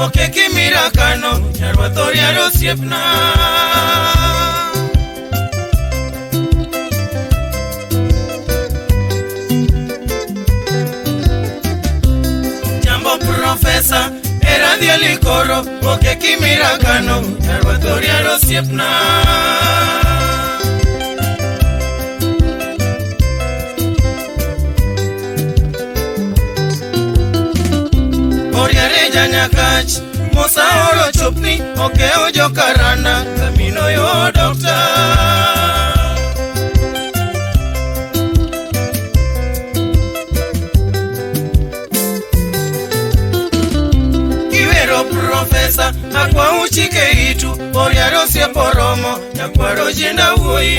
oke kimira kano nyarwathori osiepna. Jambo profesa era diali koro oke kimira kano nyarwathori osiepna. Oriare janyakach Musa oro chopni oke ojo karana kamino yo doctor. Kiwero profesa akwa uchike itu oriare osieporomo nyakwaro jenda wuoyi.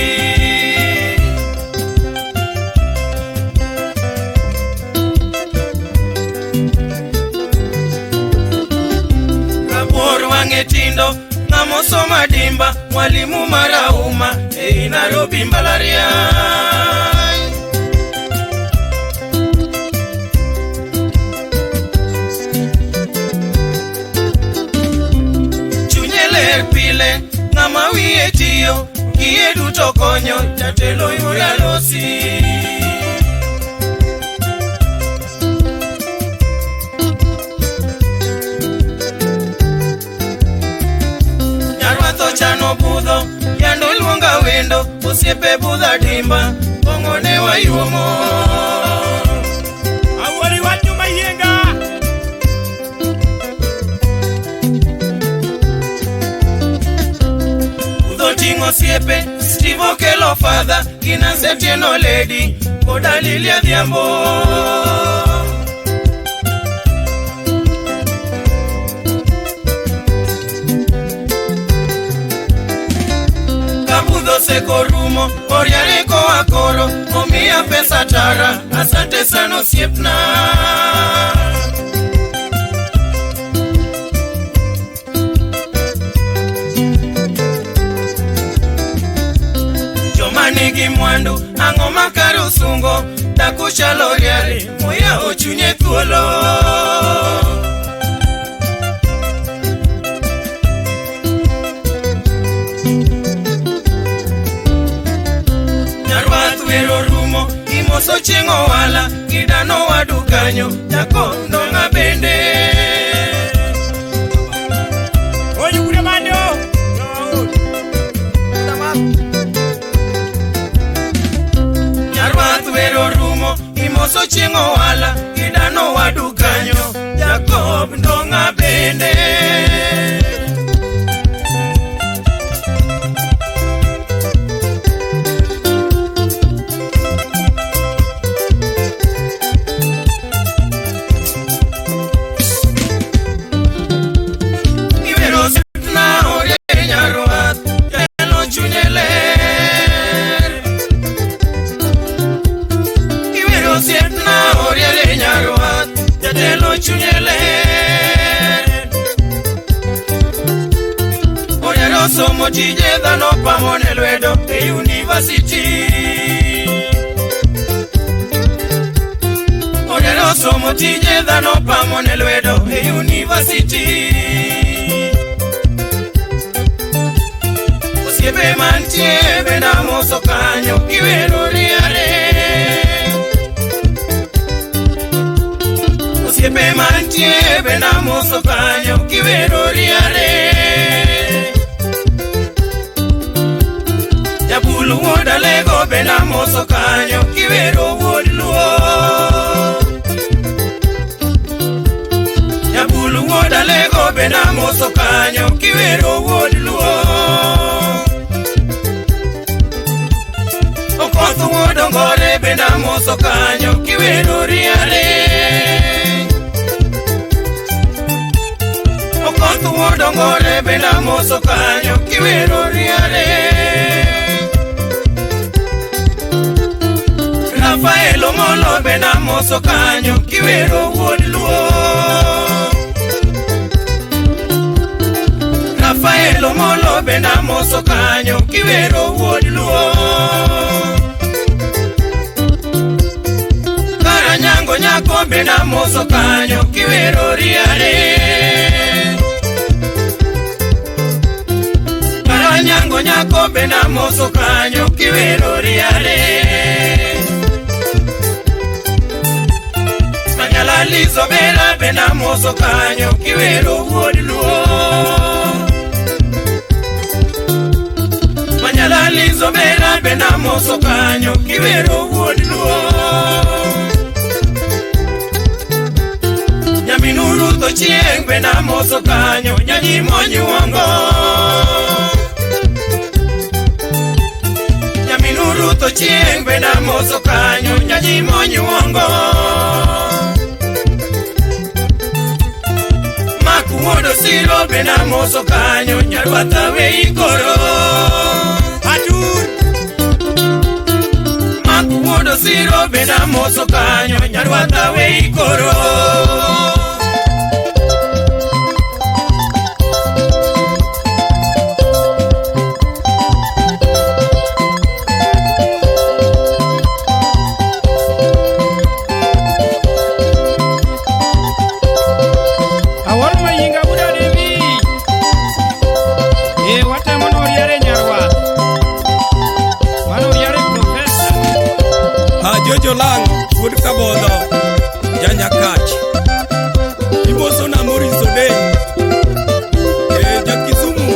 Tindo ngamosoma dimba mwalimu marauma Nairobi mbalaria. Chunyele pile ngama wiye tiyo kiye duto konyo jatelo yura losi. Chano budho yando luonga wendo osiepe budha dimba bongone wayuomo. Awori watu mayenga budho tingo siepe Steve okelo father kina setieno lady koda Lilia Dhiambo. Seko rumo, oriare ko akoro, omia pesa tara, asante sana osiepna. Joma nigi mwandu, ang'o makaro sungo, dakuchalo oriare, moya ochunye thuolo. Imoso chingo wala gidano wadukanyo jakondo ngabende. Oye kule mando Nyarwath wero rumo imoso chingo wala gidano wadukanyo jakondo ngabende. Somo tije dhano pamone lwedo e university. Odero somo tije dhano pamone lwedo e university. Osiepe mantie benda moso kanyo kiwero riare. Osiepe mantie benda moso kanyo kiwero riare. Jabulu woda lego bena moso kanyo kiwero wod luo. Jabulu woda lego bena moso kanyo kiwero wod luo. Okoth wodo ngore bena moso kanyo kiwero riare. Okoth wodo ngore bena moso kanyo kiwero riare. Rafael Omolo bena moso kanyo kiwero wod luo. Rafael Omolo bena moso kanyo kiwero wod luo. Karanyango nyako bena moso kanyo kiwero riare. Nyako nyako bena moso kanyo kiwero riare. Manyala lizo bena moso kanyo kiwero wuod luo. Manyala lizo bena moso kanyo kiwero wuod luo. Nyaminuru to chieng bena moso kanyo nyanyi monyuongo. Nyaminuru to chieng bena moso kanyo nyanyi monyuongo. Makuodo siro bena moso kanyo nyarwata wei koro. Adur Makuodo siro bena moso kanyo nyarwata wei koro. Jojo lang wood kabodo janya kach iboso na morizo de jakisumu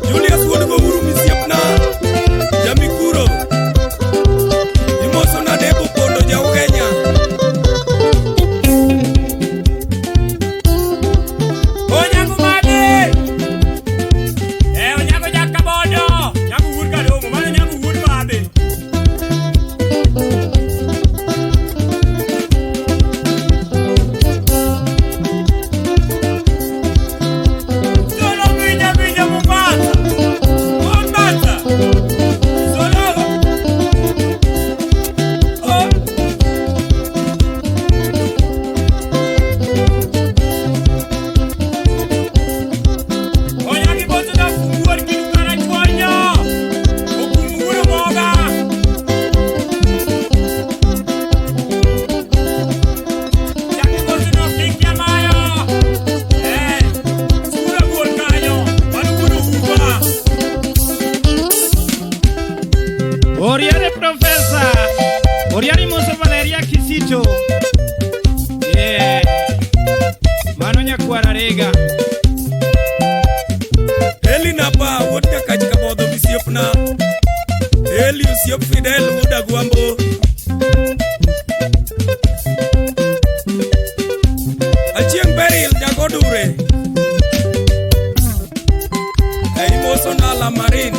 Julius wood go uru misiapna jamikuro imoso na debo pondo ja Ugenya onyangu made onyangu jakabodo nyangu wood kadomo Oriare Profesa, Oriari Moso Valeria Kisito. Mano nyakwara rega. Eli napa wotka kachika bodo bisiopna. Eli usiop Fidel muda guambo. Achieng beril jagodure. Moso na La Marine.